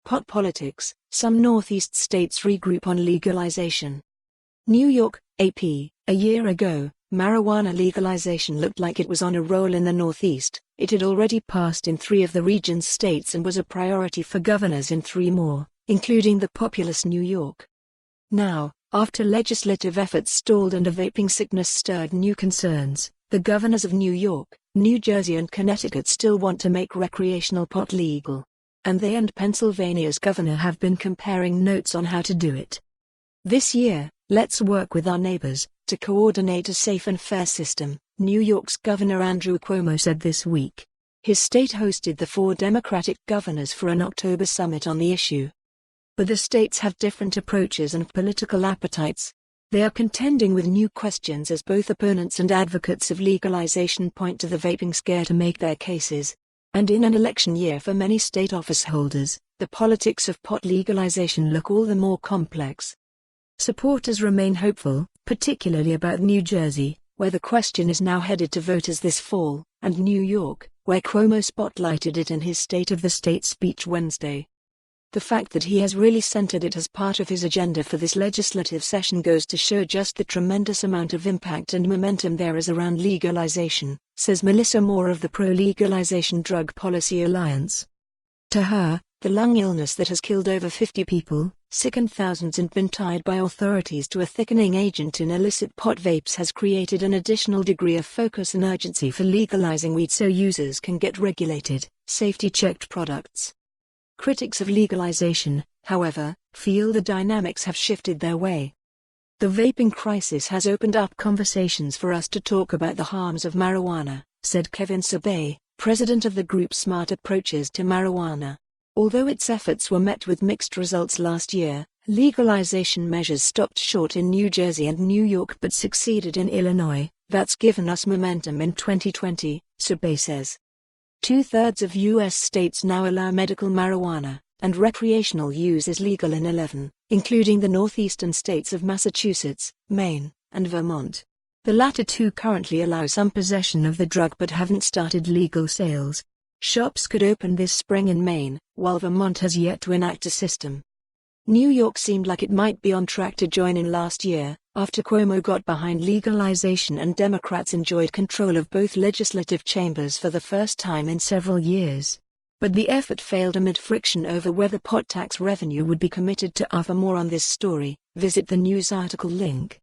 Pot politics, some Northeast states regroup on legalization. New York, AP. A year ago, marijuana legalization looked like it was on a roll in the Northeast. It had already passed in 3 of the region's states and was a priority for governors in 3 more, including the populous New York. Now, after legislative efforts stalled and a vaping sickness stirred new concerns, the governors of New York, New Jersey and Connecticut still want to make recreational pot legal. And they and Pennsylvania's governor have been comparing notes on how to do it. This year, let's work with our neighbors to coordinate a safe and fair system, New York's Governor Andrew Cuomo said this week. His state hosted the 4 Democratic governors for an October summit on the issue. But the states have different approaches and political appetites. They are contending with new questions as both opponents and advocates of legalization point to the vaping scare to make their cases. And in an election year for many state office holders, the politics of pot legalization look all the more complex. Supporters remain hopeful, particularly about New Jersey, where the question is now headed to voters this fall, and New York, where Cuomo spotlighted it in his State of the State speech Wednesday. The fact that he has really centered it as part of his agenda for this legislative session goes to show just the tremendous amount of impact and momentum there is around legalization, says Melissa Moore of the Pro-Legalization Drug Policy Alliance. To her, the lung illness that has killed over 50 people, sickened thousands and been tied by authorities to a thickening agent in illicit pot vapes has created an additional degree of focus and urgency for legalizing weed so users can get regulated, safety-checked products. Critics of legalization, however, feel the dynamics have shifted their way. The vaping crisis has opened up conversations for us to talk about the harms of marijuana, said Kevin Sabay, president of the group Smart Approaches to Marijuana. Although its efforts were met with mixed results last year, legalization measures stopped short in New Jersey and New York but succeeded in Illinois. That's given us momentum in 2020, Sabay says. 2/3 of U.S. states now allow medical marijuana, and recreational use is legal in 11, including the northeastern states of Massachusetts, Maine, and Vermont. The latter 2 currently allow some possession of the drug but haven't started legal sales. Shops could open this spring in Maine, while Vermont has yet to enact a system. New York seemed like it might be on track to join in last year, after Cuomo got behind legalization and Democrats enjoyed control of both legislative chambers for the first time in several years. But the effort failed amid friction over whether pot tax revenue would be committed to. For more on this story, visit the news article link.